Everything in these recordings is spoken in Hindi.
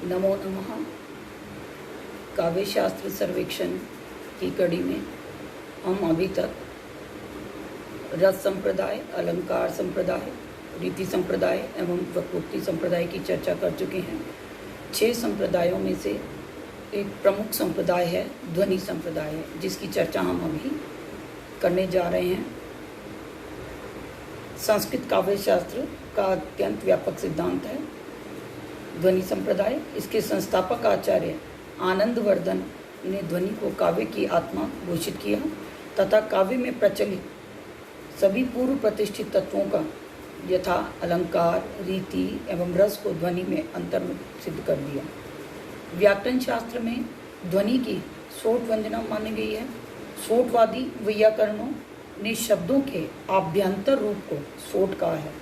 नमो नमः। काव्य शास्त्र सर्वेक्षण की कड़ी में हम अभी तक रस संप्रदाय, अलंकार संप्रदाय, रीति संप्रदाय एवं प्रकृति संप्रदाय की चर्चा कर चुके हैं। 6 संप्रदायों में से एक प्रमुख संप्रदाय है ध्वनि संप्रदाय है, जिसकी चर्चा हम अभी करने जा रहे हैं। संस्कृत काव्य शास्त्र का अत्यंत व्यापक सिद्धांत है ध्वनि संप्रदाय। इसके संस्थापक आचार्य आनंदवर्धन ने ध्वनि को काव्य की आत्मा घोषित किया तथा काव्य में प्रचलित सभी पूर्व प्रतिष्ठित तत्वों का यथा अलंकार, रीति एवं रस को ध्वनि में अंतर्मुख सिद्ध कर दिया। व्याकरण शास्त्र में ध्वनि की सोट व्यंजना मानी गई है। सोटवादी वैयाकरणों ने शब्दों के आभ्यंतर रूप को सोट कहा है।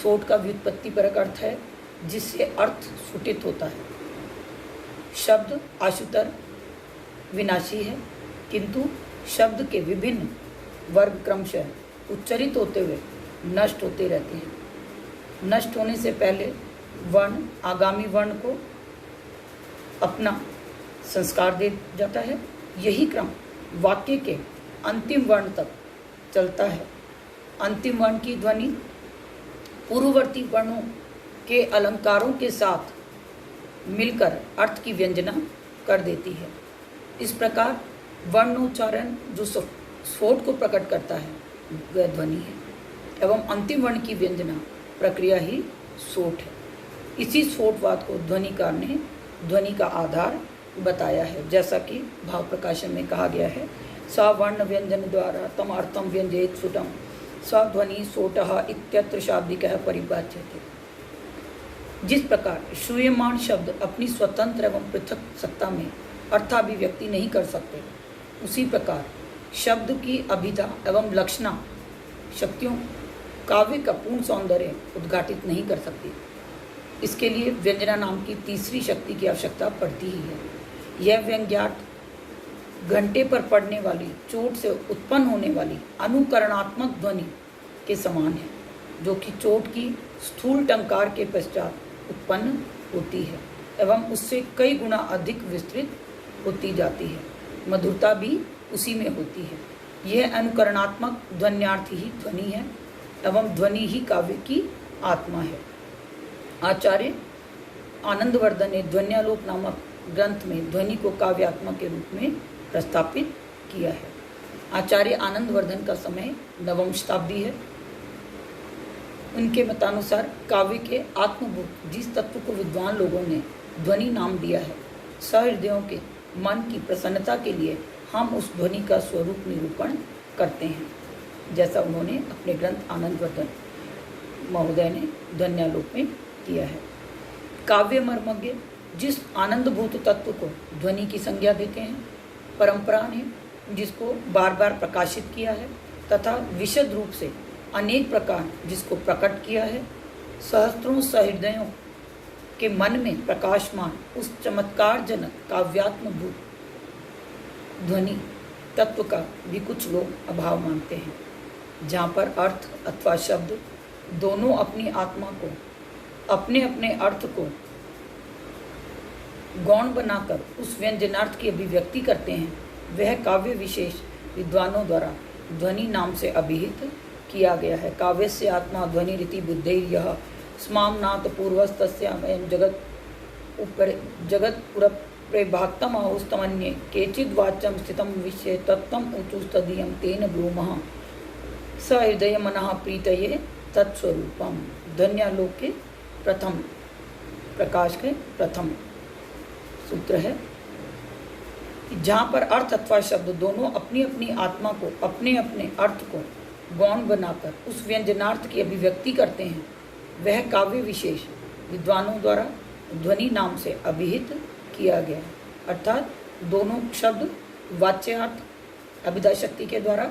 सोट का व्युत्पत्तिपरक अर्थ है जिससे अर्थ सुटित होता है। शब्द आशुतर विनाशी है, किंतु शब्द के विभिन्न वर्ग क्रमशः उच्चरित होते हुए नष्ट होते रहते हैं। नष्ट होने से पहले वर्ण आगामी वर्ण को अपना संस्कार दे जाता है। यही क्रम वाक्य के अंतिम वर्ण तक चलता है। अंतिम वर्ण की ध्वनि पूर्ववर्ती वर्णों के अलंकारों के साथ मिलकर अर्थ की व्यंजना कर देती है। इस प्रकार वर्णोच्चारण जो स्फोट को प्रकट करता है वह ध्वनि है एवं अंतिम वर्ण की व्यंजना प्रक्रिया ही सोट है। इसी सोटवाद को ध्वनिकार ने ध्वनि का आधार बताया है, जैसा कि भाव प्रकाशन में कहा गया है। सवर्ण व्यंजन द्वारा तम अर्थम व्यंजयेत सुटम सध्वनि सोटः इत्यत्र शाब्दिकः परिभाष्यते। जिस प्रकार श्रूयमाण शब्द अपनी स्वतंत्र एवं पृथक सत्ता में अर्थाभिव्यक्ति नहीं कर सकते, उसी प्रकार शब्द की अभिधा एवं लक्षणा शक्तियों काव्य का पूर्ण सौंदर्य उद्घाटित नहीं कर सकती। इसके लिए व्यंजना नाम की तीसरी शक्ति की आवश्यकता पड़ती ही है। यह व्यंग्यार्थ घंटे पर पड़ने वाली चोट से उत्पन्न होने वाली अनुकरणात्मक ध्वनि के समान है, जो कि चोट की स्थूल टंकार के पश्चात उत्पन्न होती है एवं उससे कई गुना अधिक विस्तृत होती जाती है। मधुरता भी उसी में होती है। यह अनुकरणात्मक ध्वन्यार्थ ही ध्वनि है एवं ध्वनि ही काव्य की आत्मा है। आचार्य आनंदवर्धन ने ध्वन्यालोक नामक ग्रंथ में ध्वनि को काव्यात्मा के रूप में प्रस्थापित किया है। आचार्य आनंदवर्धन का समय 9वीं शताब्दी है। उनके मतानुसार काव्य के आत्मभूत जिस तत्व को विद्वान लोगों ने ध्वनि नाम दिया है, सहृदयों के मन की प्रसन्नता के लिए हम उस ध्वनि का स्वरूप निरूपण करते हैं, जैसा उन्होंने अपने ग्रंथ आनंदवर्धन महोदय ने ध्वन्यालोक में किया है। काव्य मर्मज्ञ जिस आनंदभूत तत्व को ध्वनि की संज्ञा देते हैं, परंपरा ने जिसको बार बार प्रकाशित किया है तथा विशद रूप से अनेक प्रकार जिसको प्रकट किया है, सहस्त्रों सहृदयों के मन में प्रकाशमान उस चमत्कारजनक काव्यात्मभूत ध्वनि तत्व का भी कुछ लोग अभाव मानते हैं, जहाँ पर अर्थ अथवा शब्द दोनों अपनी आत्मा को अपने अपने अर्थ को गौण बनाकर उस व्यंजनार्थ की अभिव्यक्ति करते हैं। वह काव्य विशेष विद्वानों द्वारा ध्वनि नाम से अभिहित किया गया है। काव्य से आत्मा ध्वनि रीति बुद्धैर्यः स्माम्नाथ पूर्वस्तस्यामयं जगत प्रभाक्तम आहुस्तमन्ये केचिद् वाच्यं स्थितं विषये तत्त्वम् ऊचुस्तदीयं तेन ब्रूमः स हृदय मनः प्रीतये तत्स्वरूपम। ध्वन्यालोक के प्रथम प्रकाश के प्रथम सूत्र है, जहाँ पर अर्थ अथवा शब्द दोनों अपनी अपनी आत्मा को अपने अपने अर्थ को गौण बनाकर उस व्यंजनार्थ की अभिव्यक्ति करते हैं, वह काव्य विशेष विद्वानों द्वारा ध्वनि नाम से अभिहित किया गया है। अर्थात दोनों शब्द वाच्यार्थ अभिधा शक्ति के द्वारा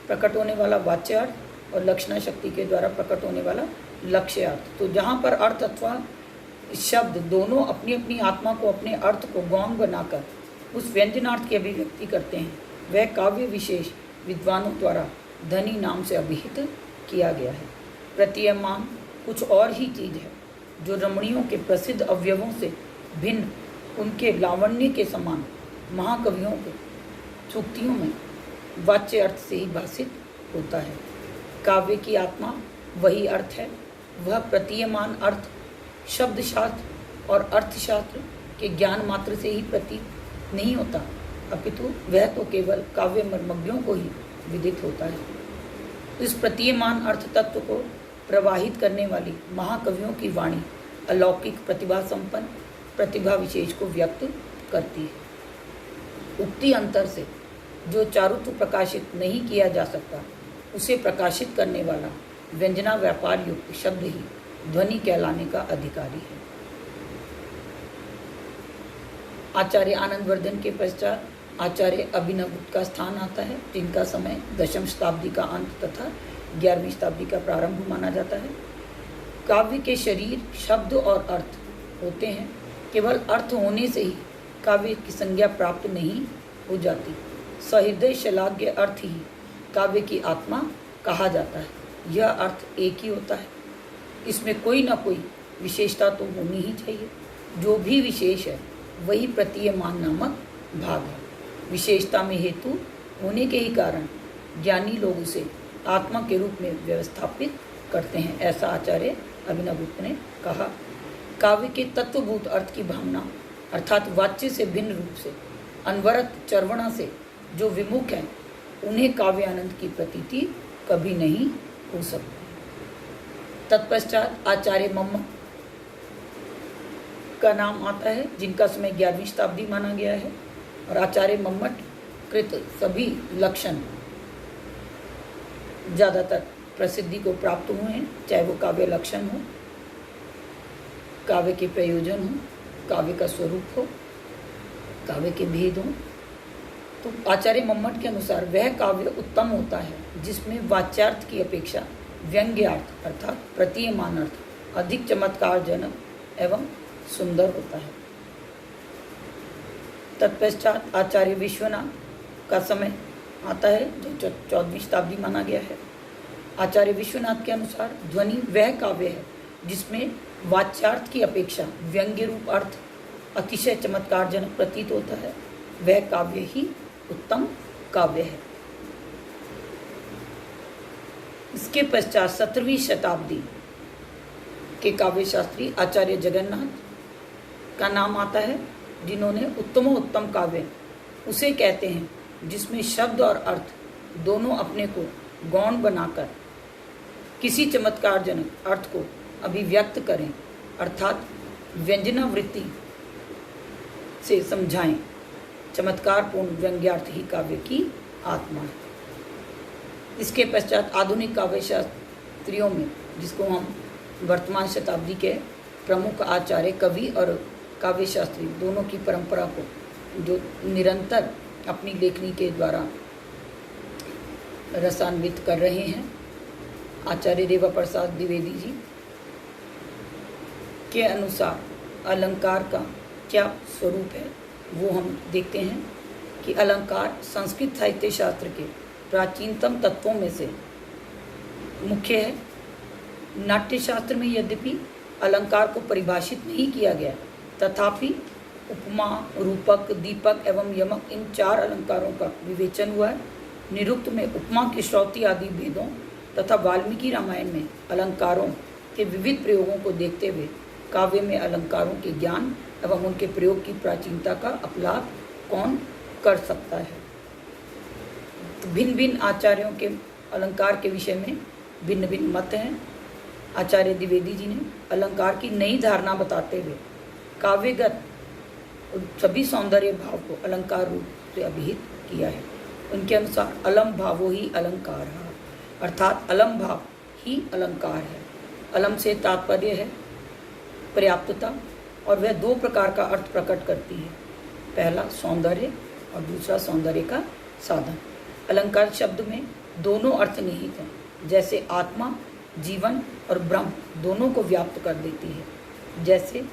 प्रकट होने वाला वाच्यार्थ और लक्षणा शक्ति के द्वारा प्रकट होने वाला लक्ष्यार्थ। तो जहाँ पर अर्थ अथवा शब्द दोनों अपनी अपनी आत्मा को अपने अर्थ को गौण बनाकर उस व्यंजनार्थ की अभिव्यक्ति करते हैं, वह काव्य विशेष विद्वानों द्वारा ध्वनि नाम से अभिहित किया गया है। प्रतीयमान कुछ और ही चीज़ है जो रमणियों के प्रसिद्ध अवयवों से भिन्न उनके लावण्य के समान महाकवियों के सूक्तियों में वाच्य अर्थ से ही भाषित होता है। काव्य की आत्मा वही अर्थ है। वह प्रतीयमान अर्थ शब्दशास्त्र और अर्थशास्त्र के ज्ञान मात्र से ही प्रतीत नहीं होता, अपितु वह तो केवल काव्य मर्मज्ञों को ही विदित होता है। इस प्रतीयमान अर्थ तत्व को प्रवाहित करने वाली महाकवियों की वाणी अलौकिक प्रतिभा संपन्न प्रतिभा विशेष को व्यक्त करती है। उक्ति अंतर से जो चारुत्व प्रकाशित नहीं किया जा सकता, उसे प्रकाशित करने वाला व्यंजना व्यापार युक्त शब्द ही ध्वनि कहलाने का अधिकारी है। आचार्य आनंदवर्धन के पश्चात आचार्य अभिनवगुप्त का स्थान आता है, जिनका समय 10वीं शताब्दी का अंत तथा 11वीं शताब्दी का प्रारंभ माना जाता है। काव्य के शरीर शब्द और अर्थ होते हैं। केवल अर्थ होने से ही काव्य की संज्ञा प्राप्त नहीं हो जाती। सहृदय श्लाघ्य अर्थ ही काव्य की आत्मा कहा जाता है। यह अर्थ एक ही होता है, इसमें कोई ना कोई विशेषता तो होनी ही चाहिए। जो भी विशेष है वही प्रतीयमान नामक भाग है। विशेषता में हेतु होने के ही कारण ज्ञानी लोग उसे आत्मा के रूप में व्यवस्थापित करते हैं, ऐसा आचार्य अभिनवगुप्त ने कहा। काव्य के तत्वभूत अर्थ की भावना अर्थात वाच्य से भिन्न रूप से अनवरत चर्वणा से जो विमुख है, उन्हें काव्यानंद की प्रतीति कभी नहीं हो सकती। तत्पश्चात आचार्य मम्मट का नाम आता है, जिनका समय 11वीं शताब्दी माना गया है। और आचार्य मम्मट कृत सभी लक्षण ज़्यादातर प्रसिद्धि को प्राप्त हुए हैं, चाहे वो काव्य लक्षण हो, काव्य के प्रयोजन हो, काव्य का स्वरूप हो, काव्य के भेद हो। तो आचार्य मम्मट के अनुसार वह काव्य उत्तम होता है जिसमें वाच्यार्थ की अपेक्षा व्यंग्यार्थ अर्थात प्रतीयमान अर्थ अधिक चमत्कारजनक एवं सुंदर होता है। तत्पश्चात आचार्य विश्वनाथ का समय आता है, जो 14वीं शताब्दी माना गया है। आचार्य विश्वनाथ के अनुसार ध्वनि वह काव्य है जिसमें वाच्यार्थ की अपेक्षा व्यंग्य रूप अर्थ अतिशय चमत्कारजनक प्रतीत होता है। वह काव्य ही उत्तम काव्य है। इसके पश्चात 17वीं शताब्दी के काव्य शास्त्री आचार्य जगन्नाथ का नाम आता है, जिन्होंने उत्तम काव्य उसे कहते हैं जिसमें शब्द और अर्थ दोनों अपने को गौण बनाकर किसी चमत्कारजनक अर्थ को अभिव्यक्त करें, अर्थात व्यंजनावृत्ति से समझाएं। चमत्कारपूर्ण व्यंग्यार्थ ही काव्य की आत्मा है। इसके पश्चात आधुनिक काव्य शास्त्रियों में, जिसको हम वर्तमान शताब्दी के प्रमुख आचार्य कवि और काव्य शास्त्री दोनों की परंपरा को जो निरंतर अपनी लेखनी के द्वारा रसान्वित कर रहे हैं, आचार्य रेवा प्रसाद द्विवेदी जी के अनुसार अलंकार का क्या स्वरूप है वो हम देखते हैं कि अलंकार संस्कृत साहित्य शास्त्र के प्राचीनतम तत्वों में से मुख्य है। नाट्यशास्त्र में यद्यपि अलंकार को परिभाषित नहीं किया गया, तथापि उपमा, रूपक, दीपक एवं यमक इन 4 अलंकारों का विवेचन हुआ है। निरुक्त में उपमा के श्रौती आदि भेदों तथा वाल्मीकि रामायण में अलंकारों के विविध प्रयोगों को देखते हुए काव्य में अलंकारों के ज्ञान एवं उनके प्रयोग की प्राचीनता का अपलाप कौन कर सकता है। तो भिन्न भिन्न आचार्यों के अलंकार के विषय में भिन्न भिन्न मत हैं। आचार्य द्विवेदी जी ने अलंकार की नई धारणा बताते हुए काव्यगत सभी सौंदर्य भाव को अलंकार रूप से अभिहित किया है। उनके अनुसार अलम भावो ही अलंकार है, अर्थात अलम भाव ही अलंकार है। अलम से तात्पर्य है पर्याप्तता, और वह 2 प्रकार का अर्थ प्रकट करती है। पहला सौंदर्य और दूसरा सौंदर्य का साधन। अलंकार शब्द में दोनों अर्थ निहित हैं, जैसे आत्मा, जीवन और ब्रह्म दोनों को व्याप्त कर देती है। जैसे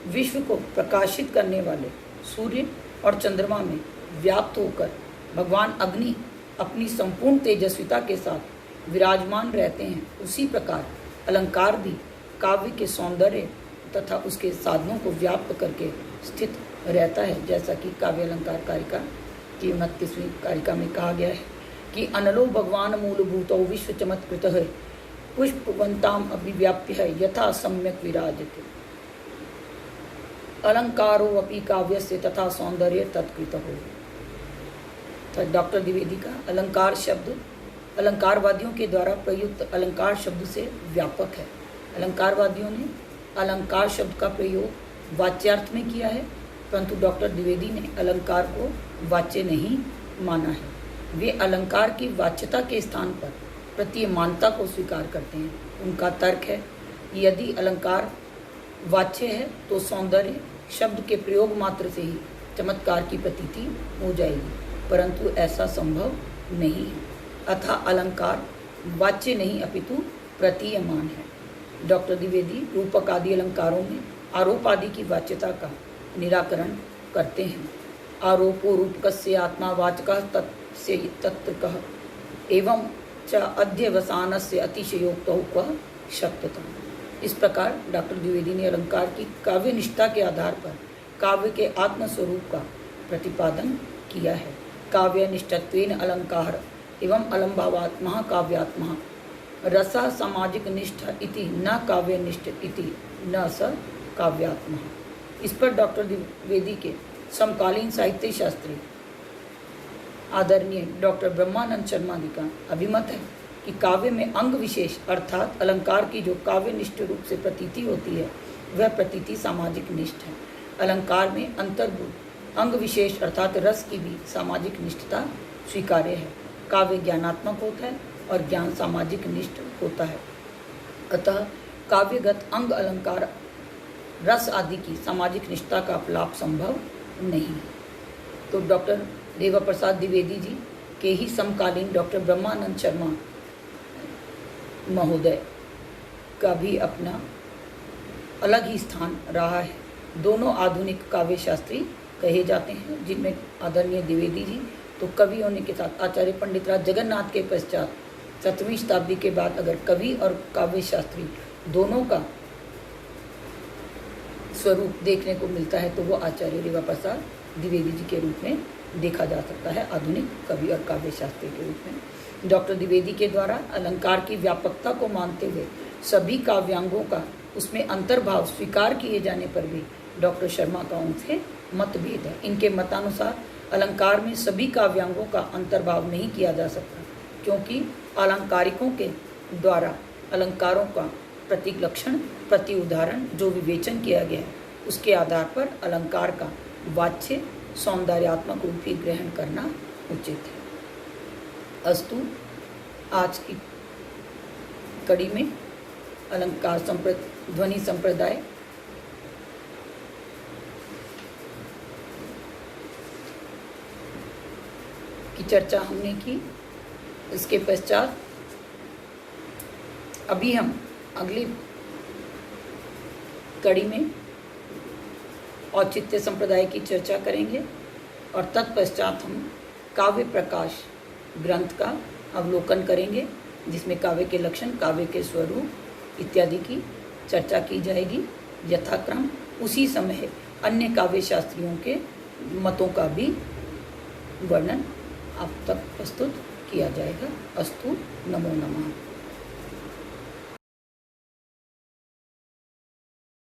विश्व को प्रकाशित करने वाले सूर्य और चंद्रमा में व्याप्त होकर भगवान अग्नि अपनी संपूर्ण तेजस्विता के साथ विराजमान रहते हैं, उसी प्रकार अलंकार भी काव्य के सौंदर्य तथा उसके साधनों को व्याप्त करके स्थित रहता है, जैसा कि काव्य अलंकार कारिका की 29वीं कारिका में कहा गया है कि अनलो भगवान मूलभूतो विश्व चमत्कृत है पुष्पवंताम अभिव्याप्य है यथा सम्यक विराजते अलंकारो अपि काव्य से तथा सौंदर्य तत्कृत हो। तो डॉक्टर द्विवेदी का अलंकार शब्द अलंकारवादियों के द्वारा प्रयुक्त अलंकार शब्द से व्यापक है। अलंकारवादियों ने अलंकार शब्द का प्रयोग वाच्यार्थ में किया है, परंतु डॉक्टर द्विवेदी ने अलंकार को वाच्य नहीं माना है। वे अलंकार की वाच्यता के स्थान पर प्रतीयमानता को स्वीकार करते हैं। उनका तर्क है यदि अलंकार वाच्य है तो सौंदर्य शब्द के प्रयोग मात्र से ही चमत्कार की प्रतीति हो जाएगी, परंतु ऐसा संभव नहीं है। अतः अलंकार वाच्य नहीं अपितु प्रतीयमान है। डॉक्टर द्विवेदी रूपक आदि अलंकारों में आरोप आदि की वाच्यता का निराकरण करते हैं। आरोपो रूपकस्य आत्मावाचकः तस्य तत्रकः एवं च अध्यवसानस्य अतिशयोक्तौ क्व शक्यता। इस प्रकार डॉक्टर द्विवेदी ने अलंकार की काव्य निष्ठा के आधार पर काव्य के आत्मस्वरूप का प्रतिपादन किया है। काव्य निष्ठत्वेन अलंकार एवं अलंभावात्मा काव्यात्मा रसा सामाजिक निष्ठ इति न काव्य निष्ठ इति न स काव्यात्मा। इस पर डॉक्टर द्विवेदी के समकालीन साहित्य शास्त्री आदरणीय डॉक्टर ब्रह्मानंद शर्मा जी का अभिमत है कि काव्य में अंग विशेष अर्थात अलंकार की जो काव्य निष्ठ रूप से प्रतीति होती है वह प्रतीति सामाजिक निष्ठ है। अलंकार में अंतर्भूत अंग विशेष अर्थात रस की भी सामाजिक निष्ठता स्वीकार्य है। काव्य ज्ञानात्मक होता है और ज्ञान सामाजिक निष्ठ होता है। अतः काव्यगत अंग अलंकार रस आदि की सामाजिक निष्ठा का अपलाप संभव नहीं है। तो डॉक्टर देवा प्रसाद द्विवेदी जी के ही समकालीन डॉक्टर ब्रह्मानंद शर्मा महोदय का भी अपना अलग ही स्थान रहा है। दोनों आधुनिक काव्य शास्त्री कहे जाते हैं, जिनमें आदरणीय द्विवेदी जी तो कवि होने के साथ आचार्य पंडित राज जगन्नाथ के पश्चात 7वीं शताब्दी के बाद अगर कवि और काव्य शास्त्री दोनों का स्वरूप देखने को मिलता है तो वो आचार्य देवा प्रसाद द्विवेदी जी के रूप में देखा जा सकता है, आधुनिक कवि और काव्य शास्त्री के रूप में। डॉक्टर द्विवेदी के द्वारा अलंकार की व्यापकता को मानते हुए सभी काव्यांगों का उसमें अंतर्भाव स्वीकार किए जाने पर भी डॉक्टर शर्मा का उनसे मतभेद है। इनके मतानुसार अलंकार में सभी काव्यांगों का अंतर्भाव नहीं किया जा सकता, क्योंकि अलंकारिकों के द्वारा अलंकारों का प्रतीक लक्षण प्रति उदाहरण जो विवेचन किया गया है उसके आधार पर अलंकार का वाच्य सौंदर्यात्मक रूप ही ग्रहण करना उचित है। अस्तु, आज की कड़ी में अलंकार ध्वनि संप्रदाय की चर्चा हमने की। इसके पश्चात अभी हम अगली कड़ी में औचित्य संप्रदाय की चर्चा करेंगे और तत्पश्चात हम काव्य प्रकाश ग्रंथ का अवलोकन करेंगे, जिसमें काव्य के लक्षण, काव्य के स्वरूप इत्यादि की चर्चा की जाएगी। यथाक्रम उसी समय अन्य काव्य शास्त्रियों के मतों का भी वर्णन आप तक प्रस्तुत किया जाएगा। अस्तु, नमो नमः।